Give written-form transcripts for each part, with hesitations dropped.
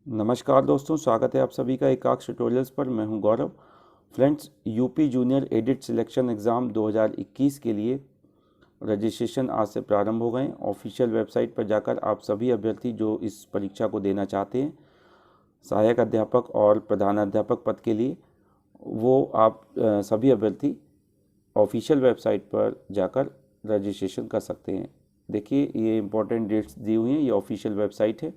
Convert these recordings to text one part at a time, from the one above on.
नमस्कार दोस्तों, स्वागत है आप सभी का एकाक्ष ट्यूटोरियल्स पर। मैं हूं Gaurav. Friends, UP junior aided selection exam 2021 के लिए रजिस्ट्रेशन आज से प्रारंभ हो गए। ऑफिशियल वेबसाइट पर जाकर आप सभी अभ्यर्थी जो इस परीक्षा को देना चाहते हैं, सहायक अध्यापक और प्रधानाध्यापक पद के लिए, वो आप सभी अभ्यर्थी ऑफिशियल वेबसाइट पर जाकर रजिस्ट्रेशन कर सकते हैं। देखिए, ये इम्पोर्टेंट डेट्स दी हुई हैं। ये ऑफिशियल वेबसाइट है।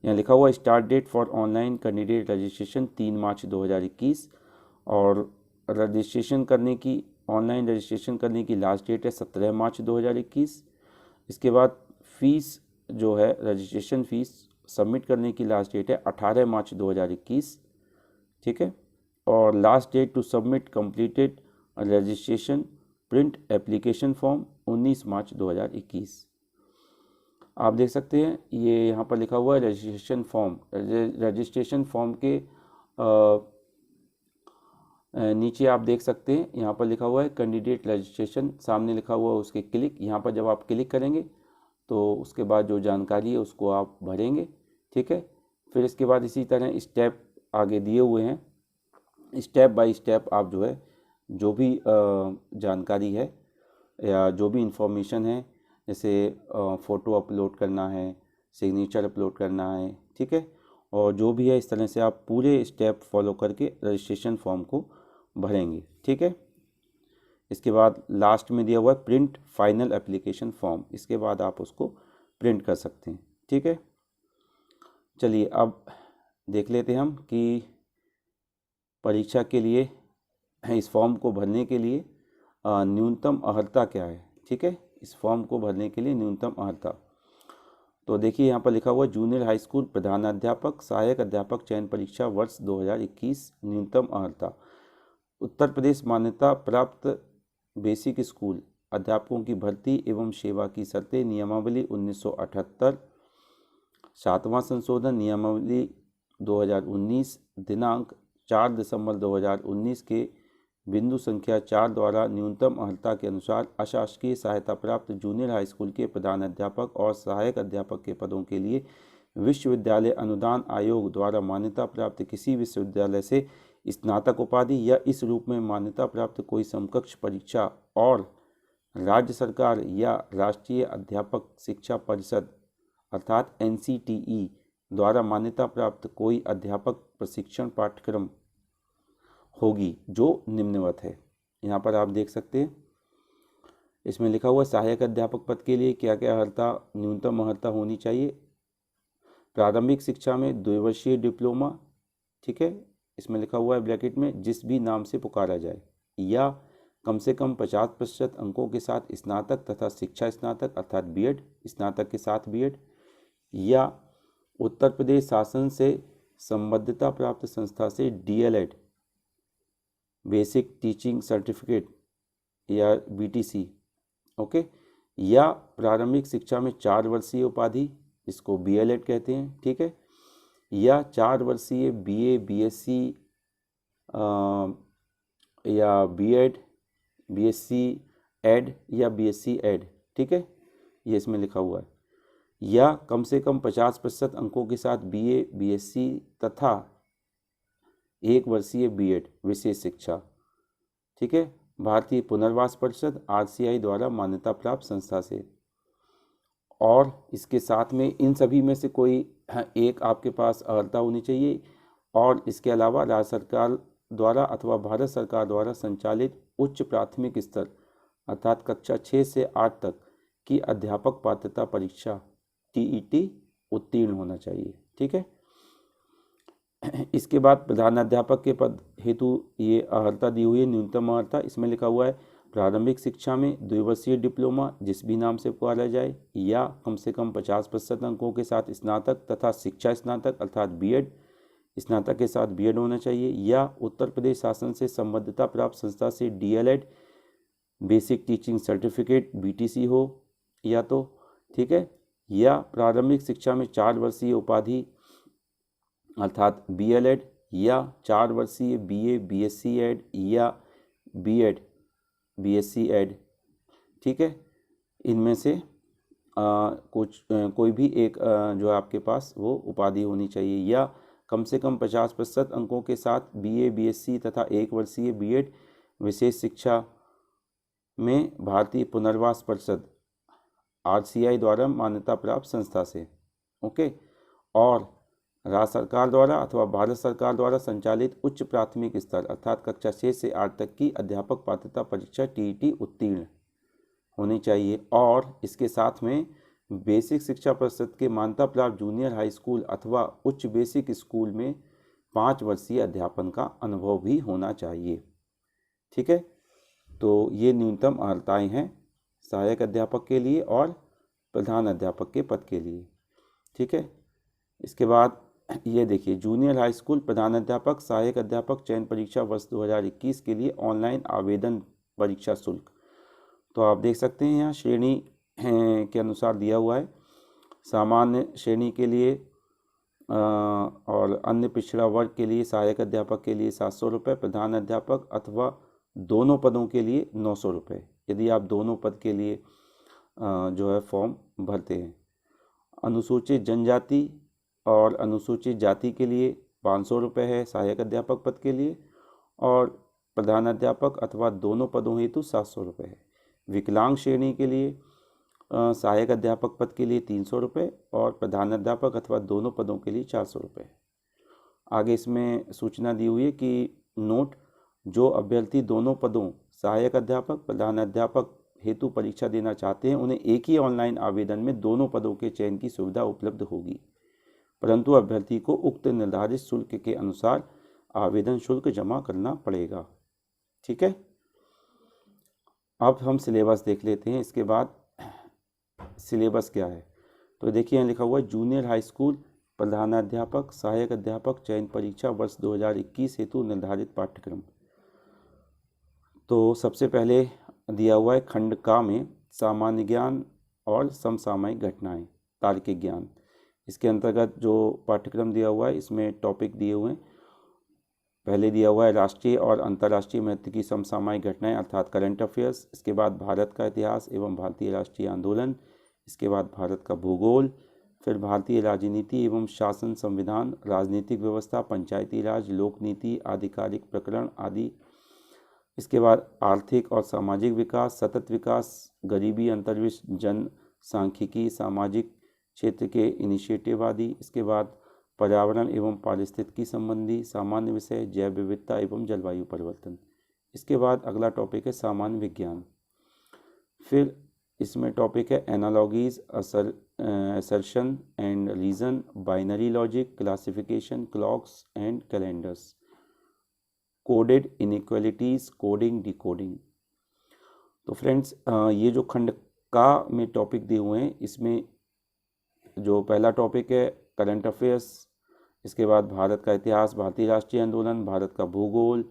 यहाँ लिखा हुआ start date for online candidate registration 3 March 2021 और रजिस्ट्रेशन करने की ऑनलाइन रजिस्ट्रेशन करने की लास्ट डेट है 17 मार्च 2021। इसके बाद फीस जो है, रजिस्ट्रेशन फ़ीस सबमिट करने की लास्ट डेट है 18 मार्च 2021। ठीक है। और last date to submit completed registration print application form 19 March 2021। आप देख सकते हैं, ये यहाँ पर लिखा हुआ है रजिस्ट्रेशन फॉर्म। रजिस्ट्रेशन फॉर्म के नीचे आप देख सकते हैं, यहाँ पर लिखा हुआ है कैंडिडेट रजिस्ट्रेशन। सामने लिखा हुआ है उसके क्लिक। यहाँ पर जब आप क्लिक करेंगे तो उसके बाद जो जानकारी है उसको आप भरेंगे। ठीक है। फिर इसके बाद इसी तरह स्टेप आगे दिए हुए हैं। स्टेप बाय स्टेप आप जो है, जो भी जानकारी है या जो भी इंफॉर्मेशन है, जैसे फ़ोटो अपलोड करना है, सिग्नेचर अपलोड करना है, ठीक है, और जो भी है, इस तरह से आप पूरे स्टेप फॉलो करके रजिस्ट्रेशन फॉर्म को भरेंगे। ठीक है। इसके बाद लास्ट में दिया हुआ है प्रिंट फाइनल एप्लीकेशन फॉर्म। इसके बाद आप उसको प्रिंट कर सकते हैं। ठीक है। चलिए अब देख लेते हैं हम कि परीक्षा के लिए इस फॉर्म को भरने के लिए न्यूनतम अर्हता क्या है। ठीक है। इस फॉर्म को भरने के लिए न्यूनतम अर्हता, तो देखिए यहाँ पर लिखा हुआ जूनियर हाई स्कूल प्रधानाध्यापक सहायक अध्यापक चयन परीक्षा वर्ष 2021। न्यूनतम अर्हता उत्तर प्रदेश मान्यता प्राप्त बेसिक स्कूल अध्यापकों की भर्ती एवं सेवा की शर्तें नियमावली 1978, 7वां संशोधन नियमावली 2019, दिनांक 4 दिसंबर 2019 के बिंदु संख्या 4 द्वारा न्यूनतम अर्हता के अनुसार अशासकीय सहायता प्राप्त जूनियर हाई स्कूल के प्रधानाध्यापक और सहायक अध्यापक के पदों के लिए विश्वविद्यालय अनुदान आयोग द्वारा मान्यता प्राप्त किसी विश्वविद्यालय से स्नातक उपाधि या इस रूप में मान्यता प्राप्त कोई समकक्ष परीक्षा और राज्य सरकार या राष्ट्रीय अध्यापक शिक्षा परिषद अर्थात NCTE द्वारा मान्यता प्राप्त कोई अध्यापक प्रशिक्षण पाठ्यक्रम होगी जो निम्नवत है। यहाँ पर आप देख सकते हैं, इसमें लिखा हुआ सहायक अध्यापक पद के लिए क्या क्या अर्हता, न्यूनतम अर्हता होनी चाहिए। प्रारंभिक शिक्षा में 2 वर्षीय डिप्लोमा, ठीक है, इसमें लिखा हुआ है ब्रैकेट में, जिस भी नाम से पुकारा जाए, या कम से कम 50% अंकों के साथ स्नातक तथा शिक्षा स्नातक अर्थात B.Ed, स्नातक के साथ B.Ed, या उत्तर प्रदेश शासन से संबद्धता प्राप्त संस्था से DLED बेसिक टीचिंग सर्टिफिकेट या BTC, ओके, या प्रारंभिक शिक्षा में 4 वर्षीय उपाधि, इसको BLED कहते हैं। ठीक है। या 4 वर्षीय BA BSc या B.Ed BSc एड या BSc एड। ठीक है, ये इसमें लिखा हुआ है। या कम से कम 50% अंकों के साथ BA BSc तथा 1 वर्षीय B.Ed विशेष शिक्षा। ठीक है। भारतीय पुनर्वास परिषद RCI द्वारा मान्यता प्राप्त संस्था से, और इसके साथ में इन सभी में से कोई एक आपके पास अर्हता होनी चाहिए। और इसके अलावा राज्य सरकार द्वारा अथवा भारत सरकार द्वारा संचालित उच्च प्राथमिक स्तर अर्थात कक्षा 6 से 8 तक की अध्यापक पात्रता परीक्षा TET उत्तीर्ण होना चाहिए। ठीक है। इसके बाद प्रधानाध्यापक के पद हेतु ये अर्हता दी हुई है, न्यूनतम अर्हता। इसमें लिखा हुआ है प्रारंभिक शिक्षा में 2 वर्षीय डिप्लोमा जिस भी नाम से पुकारा जाए, या कम से कम 50% अंकों के साथ स्नातक तथा शिक्षा स्नातक अर्थात B.Ed, स्नातक के साथ B.Ed होना चाहिए, या उत्तर प्रदेश शासन से संबद्धता प्राप्त संस्था से DLED basic teaching certificate BTC हो या तो, ठीक है, या प्रारंभिक शिक्षा में 4 वर्षीय उपाधि अर्थात BLED, या 4 वर्षीय BA BSc एड या B.Ed BSc एड। ठीक है, इनमें से कोई भी एक जो है आपके पास वो उपाधि होनी चाहिए, या कम से कम 50% अंकों के साथ BA BSc तथा 1 वर्षीय B.Ed विशेष शिक्षा में भारतीय पुनर्वास परिषद RCI द्वारा मान्यता प्राप्त संस्था से, ओके। और राज्य सरकार द्वारा अथवा भारत सरकार द्वारा संचालित उच्च प्राथमिक स्तर अर्थात कक्षा 6 से 8 तक की अध्यापक पात्रता परीक्षा TET उत्तीर्ण होनी चाहिए। और इसके साथ में बेसिक शिक्षा परिषद के मान्यता प्राप्त जूनियर हाई स्कूल अथवा उच्च बेसिक स्कूल में 5 वर्षीय अध्यापन का अनुभव भी होना चाहिए, ठीक है। तो ये न्यूनतम अर्हताएँ हैं सहायक अध्यापक के लिए और प्रधान अध्यापक के पद के लिए, ठीक है। इसके बाद ये देखिए, जूनियर हाई स्कूल प्रधान अध्यापक सहायक अध्यापक चयन परीक्षा वर्ष 2021 के लिए ऑनलाइन आवेदन परीक्षा शुल्क। तो आप देख सकते हैं यहाँ श्रेणी के अनुसार दिया हुआ है। सामान्य श्रेणी के लिए और अन्य पिछड़ा वर्ग के लिए सहायक अध्यापक के लिए 700 रुपये, प्रधान अध्यापक अथवा दोनों पदों के लिए 900 रुपये, यदि आप दोनों पद के लिए जो है फॉर्म भरते हैं। अनुसूचित जनजाति और अनुसूचित जाति के लिए 500 रुपये है सहायक अध्यापक पद के लिए, और प्रधान अध्यापक अथवा दोनों पदों हेतु 700 रुपये है। विकलांग श्रेणी के लिए सहायक अध्यापक पद के लिए 300 रुपये और प्रधान अध्यापक अथवा दोनों पदों के लिए 400 रुपये। आगे इसमें सूचना दी हुई है कि नोट, जो अभ्यर्थी दोनों पदों सहायक अध्यापक प्रधान अध्यापक हेतु परीक्षा देना चाहते हैं उन्हें एक ही ऑनलाइन आवेदन में दोनों पदों के चयन की सुविधा उपलब्ध होगी, परंतु अभ्यर्थी को उक्त निर्धारित शुल्क के अनुसार आवेदन शुल्क जमा करना पड़ेगा, ठीक है। अब हम सिलेबस देख लेते हैं। इसके बाद सिलेबस क्या है, तो देखिए यहाँ लिखा हुआ है जूनियर हाई स्कूल प्रधानाध्यापक सहायक अध्यापक चयन परीक्षा वर्ष 2021 हेतु निर्धारित पाठ्यक्रम। तो सबसे पहले दिया हुआ है खंड का में सामान्य ज्ञान और समसामयिक घटनाएं तार्किक ज्ञान। इसके अंतर्गत जो पाठ्यक्रम दिया हुआ है इसमें टॉपिक दिए हुए हैं। पहले दिया हुआ है राष्ट्रीय और अंतर्राष्ट्रीय महत्व की समसामयिक घटनाएं अर्थात करंट अफेयर्स। इसके बाद भारत का इतिहास एवं भारतीय राष्ट्रीय आंदोलन। इसके बाद भारत का भूगोल, फिर भारतीय राजनीति एवं शासन संविधान, राजनीतिक व्यवस्था, पंचायती राज, लोक नीति, आधिकारिक प्रकरण आदि। इसके बाद आर्थिक और सामाजिक विकास, सतत विकास, गरीबी, अंतर्विश्व, जन सांख्यिकी, सामाजिक क्षेत्र के इनिशिएटिव आदि। इसके बाद पर्यावरण एवं पारिस्थितिकी संबंधी सामान्य विषय, जैव विविधता एवं जलवायु परिवर्तन। इसके बाद अगला टॉपिक है सामान्य विज्ञान। फिर इसमें टॉपिक है analogies, assertion and reason, binary logic, classification, clocks and calendars, coded inequalities, coding, decoding. तो फ्रेंड्स ये जो खंड का में टॉपिक दिए हुए हैं इसमें जो पहला टॉपिक है करंट अफेयर्स, इसके बाद भारत का इतिहास, भारतीय राष्ट्रीय आंदोलन, भारत का भूगोल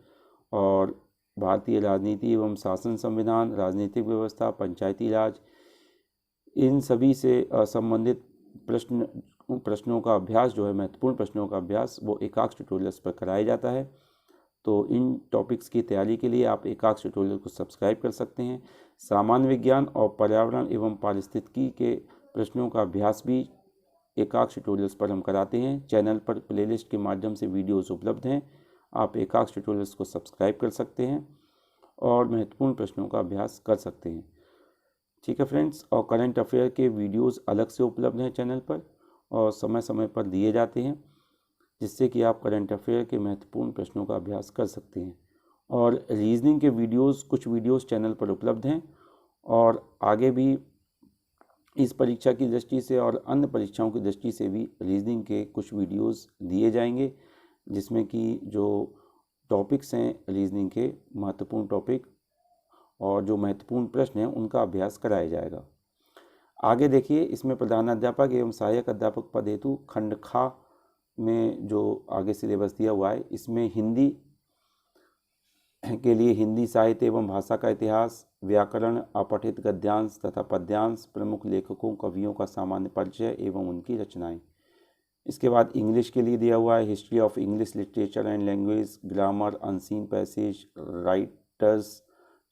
और भारतीय राजनीति एवं शासन संविधान, राजनीतिक व्यवस्था, पंचायती राज, इन सभी से संबंधित प्रश्नों का अभ्यास जो है महत्वपूर्ण प्रश्नों का अभ्यास वो एकाक्ष ट्यूटोरियल्स पर कराया जाता है। तो इन टॉपिक्स की तैयारी के लिए आप एकाक्ष ट्यूटोरियल को सब्सक्राइब कर सकते हैं। सामान्य विज्ञान और पर्यावरण एवं पारिस्थितिकी के प्रश्नों का अभ्यास भी एकाक्ष ट्यूटोरियल्स पर हम कराते हैं। चैनल पर प्लेलिस्ट के माध्यम से वीडियोस उपलब्ध हैं, आप एकाक्ष ट्यूटोरियल्स को सब्सक्राइब कर सकते हैं और महत्वपूर्ण प्रश्नों का अभ्यास कर सकते हैं, ठीक है फ्रेंड्स। और करंट अफेयर के वीडियोस अलग से उपलब्ध हैं चैनल पर और समय समय पर दिए जाते हैं, जिससे कि आप करंट अफेयर के महत्वपूर्ण प्रश्नों का अभ्यास कर सकते हैं। और रीजनिंग के वीडियोस कुछ वीडियोस चैनल पर उपलब्ध हैं और आगे भी इस परीक्षा की दृष्टि से और अन्य परीक्षाओं की दृष्टि से भी रीजनिंग के कुछ वीडियोस दिए जाएंगे, जिसमें कि जो टॉपिक्स हैं रीजनिंग के महत्वपूर्ण टॉपिक और जो महत्वपूर्ण प्रश्न हैं उनका अभ्यास कराया जाएगा। आगे देखिए इसमें प्रधानाध्यापक एवं सहायक अध्यापक पद हेतु खंड खा में जो आगे सिलेबस दिया हुआ है इसमें हिंदी के लिए हिंदी साहित्य एवं भाषा का इतिहास, व्याकरण, अपठित गद्यांश तथा पद्यांश, प्रमुख लेखकों कवियों का सामान्य परिचय एवं उनकी रचनाएं। इसके बाद इंग्लिश के लिए दिया हुआ है history of English literature and language, grammar, unseen passage, writers,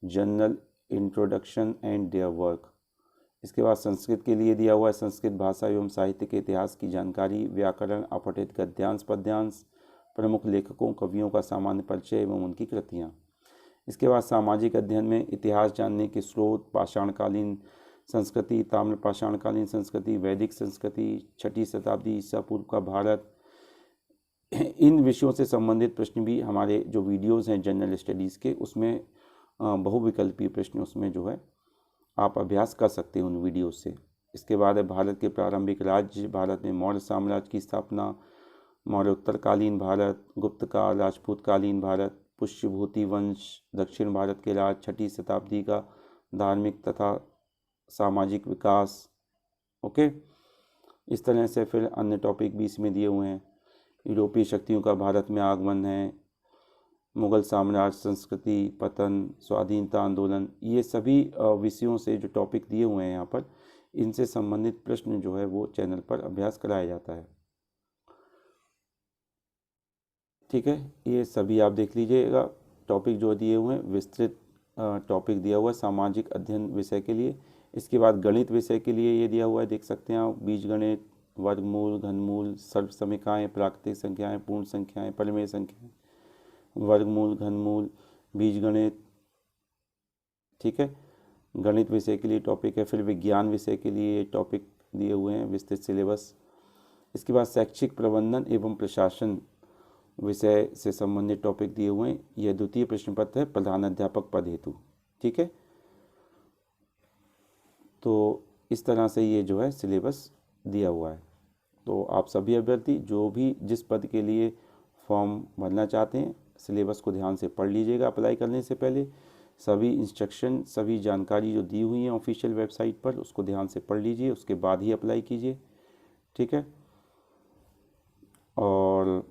general introduction and their work. इसके बाद संस्कृत के लिए दिया हुआ है संस्कृत भाषा एवं साहित्य के इतिहास की जानकारी, व्याकरण, अपठित गद्यांश पद्यांश, प्रमुख लेखकों कवियों का सामान्य परिचय एवं उनकी कृतियाँ। इसके बाद सामाजिक अध्ययन में इतिहास जानने के स्रोत, पाषाणकालीन संस्कृति, ताम्र पाषाणकालीन संस्कृति, वैदिक संस्कृति, 6ठी शताब्दी ईसा पूर्व का भारत, इन विषयों से संबंधित प्रश्न भी हमारे जो वीडियोज़ हैं जनरल स्टडीज़ के उसमें बहुविकल्पीय प्रश्न उसमें जो है आप अभ्यास कर सकते हैं उन वीडियो से। इसके बाद है भारत के प्रारंभिक राज्य, भारत में मौर्य साम्राज्य की स्थापना, मौर्योत्तरकालीन भारत, गुप्तकाल, राजपूतकालीन भारत, पुष्यभूति वंश, दक्षिण भारत के राज्य, 6ठी शताब्दी का धार्मिक तथा सामाजिक विकास। ओके, इस तरह से फिर अन्य टॉपिक भी इसमें दिए हुए हैं। यूरोपीय शक्तियों का भारत में आगमन है, मुगल साम्राज्य, संस्कृति पतन, स्वाधीनता आंदोलन, ये सभी विषयों से जो टॉपिक दिए हुए हैं यहाँ पर, इनसे संबंधित प्रश्न जो है वो चैनल पर अभ्यास कराया जाता है। ठीक है, ये सभी आप देख लीजिएगा। टॉपिक जो दिए हुए हैं विस्तृत टॉपिक दिया हुआ है सामाजिक अध्ययन विषय के लिए। इसके बाद गणित विषय के लिए ये दिया हुआ है, देख सकते हैं आप, बीजगणित, वर्गमूल, घनमूल, सर्वसमीकाएँ, प्राकृतिक संख्याएँ, पूर्ण संख्याएँ, परिमेय संख्याएँ, वर्गमूल, घनमूल, बीजगणित। ठीक है, गणित विषय के लिए टॉपिक है। फिर विज्ञान विषय के लिए टॉपिक दिए हुए हैं, विस्तृत सिलेबस। इसके बाद शैक्षिक प्रबंधन एवं प्रशासन विषय से संबंधित टॉपिक दिए हुए हैं। यह द्वितीय प्रश्न पत्र है, प्रधानाध्यापक पद हेतु। ठीक है, तो इस तरह से ये जो है सिलेबस दिया हुआ है। तो आप सभी अभ्यर्थी जो भी जिस पद के लिए फॉर्म भरना चाहते हैं, सिलेबस को ध्यान से पढ़ लीजिएगा। अप्लाई करने से पहले सभी इंस्ट्रक्शन, सभी जानकारी जो दी हुई है ऑफिशियल वेबसाइट पर, उसको ध्यान से पढ़ लीजिए, उसके बाद ही अप्लाई कीजिए। ठीक है, और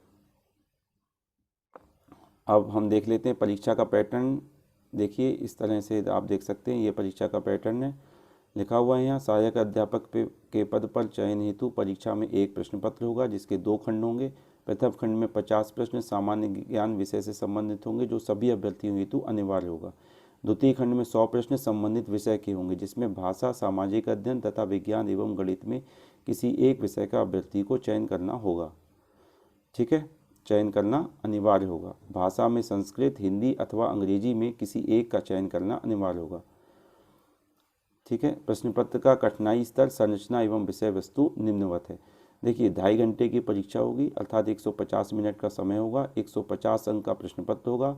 अब हम देख लेते हैं परीक्षा का पैटर्न। देखिए, इस तरह से आप देख सकते हैं, ये परीक्षा का पैटर्न है। लिखा हुआ है यहाँ, सहायक अध्यापक के पद पर चयन हेतु परीक्षा में एक प्रश्न पत्र होगा जिसके 2 खंड होंगे। प्रथम खंड में 50 प्रश्न सामान्य ज्ञान विषय से संबंधित होंगे जो सभी अभ्यर्थियों हेतु अनिवार्य होगा। द्वितीय खंड में 100 प्रश्न संबंधित विषय के होंगे जिसमें भाषा, सामाजिक अध्ययन तथा विज्ञान एवं गणित में किसी एक विषय का अभ्यर्थी को चयन करना होगा। ठीक है, चयन करना अनिवार्य होगा। भाषा में संस्कृत, हिंदी अथवा अंग्रेजी में किसी एक का चयन करना अनिवार्य होगा। ठीक है, प्रश्न पत्र का कठिनाई स्तर, संरचना एवं विषय वस्तु निम्नवत है। देखिए, 2.5 घंटे की परीक्षा होगी, अर्थात 150 मिनट का समय होगा। 150 अंक का प्रश्न पत्र होगा।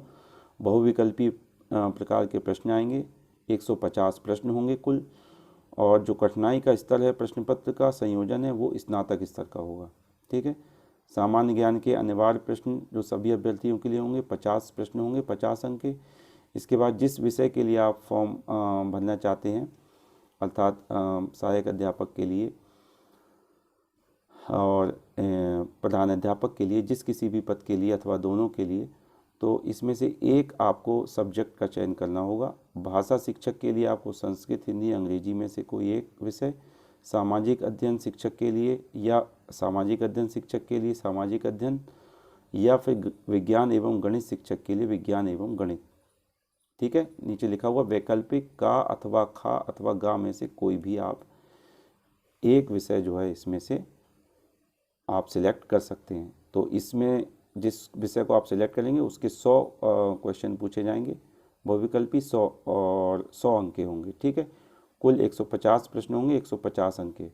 बहुविकल्पी प्रकार के प्रश्न आएंगे। 150 प्रश्न होंगे कुल। और जो कठिनाई का स्तर है प्रश्न पत्र का संयोजन है वो स्नातक स्तर का होगा। ठीक है, सामान्य ज्ञान के अनिवार्य प्रश्न जो सभी अभ्यर्थियों के लिए होंगे, 50 प्रश्न होंगे, 50 अंक के। इसके बाद जिस विषय के लिए आप फॉर्म भरना चाहते हैं, अर्थात सहायक अध्यापक के लिए और प्रधान अध्यापक के लिए, जिस किसी भी पद के लिए अथवा दोनों के लिए, तो इसमें से एक आपको सब्जेक्ट का चयन करना होगा। भाषा शिक्षक के लिए आपको संस्कृत, हिंदी, अंग्रेजी में से कोई एक विषय। सामाजिक अध्ययन शिक्षक के लिए या सामाजिक अध्ययन शिक्षक के लिए सामाजिक अध्ययन, या फिर विज्ञान एवं गणित शिक्षक के लिए विज्ञान एवं गणित। ठीक है, नीचे लिखा हुआ वैकल्पिक का अथवा खा अथवा गा में से कोई भी आप एक विषय जो है इसमें से आप सिलेक्ट कर सकते हैं। तो इसमें जिस विषय को आप सिलेक्ट करेंगे उसके 100 क्वेश्चन पूछे जाएंगे, बहुविकल्पी 100 और 100 अंक के होंगे। ठीक है, कुल 150 प्रश्न होंगे, 150 अंक के।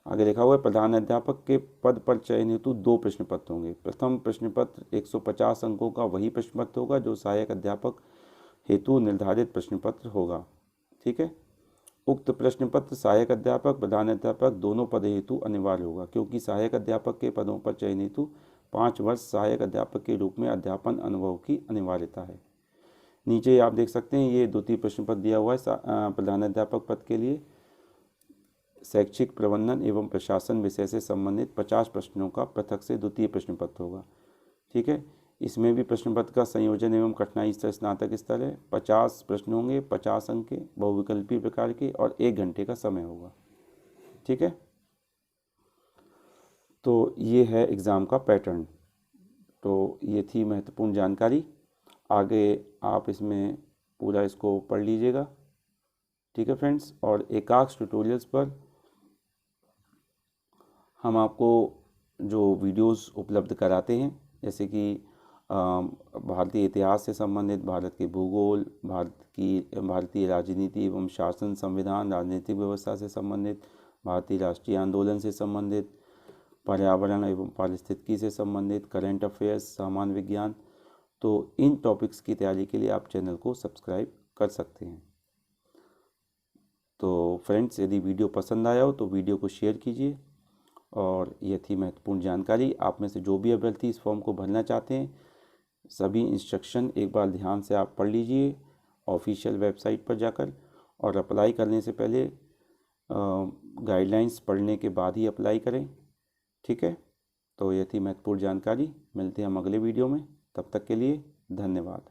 आगे लिखा हुआ है प्रधान अध्यापक के पद पर चयन हेतु 2 प्रश्न पत्र होंगे। प्रथम प्रश्न पत्र 150 अंकों का वही प्रश्न पत्र होगा जो सहायक अध्यापक हेतु निर्धारित प्रश्न पत्र होगा। ठीक है, उक्त प्रश्न पत्र सहायक अध्यापक, प्रधान अध्यापक दोनों पद हेतु अनिवार्य होगा क्योंकि सहायक अध्यापक के पदों पर चयन हेतु 5 वर्ष सहायक अध्यापक के रूप में अध्यापन अनुभव की अनिवार्यता है। नीचे आप देख सकते हैं ये द्वितीय प्रश्न पत्र दिया हुआ है प्रधान अध्यापक पद के लिए। शैक्षिक प्रबंधन एवं प्रशासन विषय से संबंधित 50 प्रश्नों का पृथक से द्वितीय प्रश्न पत्र होगा। ठीक है, इसमें भी प्रश्न पत्र का संयोजन एवं कठिनाई स्तर स्नातक स्तर है। 50 प्रश्न होंगे, 50 अंक के, बहुविकल्पी प्रकार के, और 1 घंटे का समय होगा। ठीक है, तो ये है एग्ज़ाम का पैटर्न। तो ये थी महत्वपूर्ण जानकारी। आगे आप इसमें पूरा इसको पढ़ लीजिएगा। ठीक है फ्रेंड्स। और एकाक्ष ट्यूटोरियल्स पर हम आपको जो वीडियोस उपलब्ध कराते हैं, जैसे कि भारतीय इतिहास से संबंधित, भारत के भूगोल, भारतीय राजनीति एवं शासन, संविधान, राजनीतिक व्यवस्था से संबंधित, भारतीय राष्ट्रीय आंदोलन से संबंधित, पर्यावरण एवं पारिस्थितिकी से संबंधित, करंट अफेयर्स, सामान्य विज्ञान, तो इन टॉपिक्स की तैयारी के लिए आप चैनल को सब्सक्राइब कर सकते हैं। तो फ्रेंड्स, यदि वीडियो पसंद आया हो तो वीडियो को शेयर कीजिए। और यह थी महत्वपूर्ण जानकारी। आप में से जो भी अभ्यर्थी इस फॉर्म को भरना चाहते हैं, सभी इंस्ट्रक्शन एक बार ध्यान से आप पढ़ लीजिए ऑफिशियल वेबसाइट पर जाकर, और अप्लाई करने से पहले गाइडलाइंस पढ़ने के बाद ही अप्लाई करें। ठीक है, तो यह थी महत्वपूर्ण जानकारी। मिलते हैं हम अगले वीडियो में, तब तक के लिए धन्यवाद।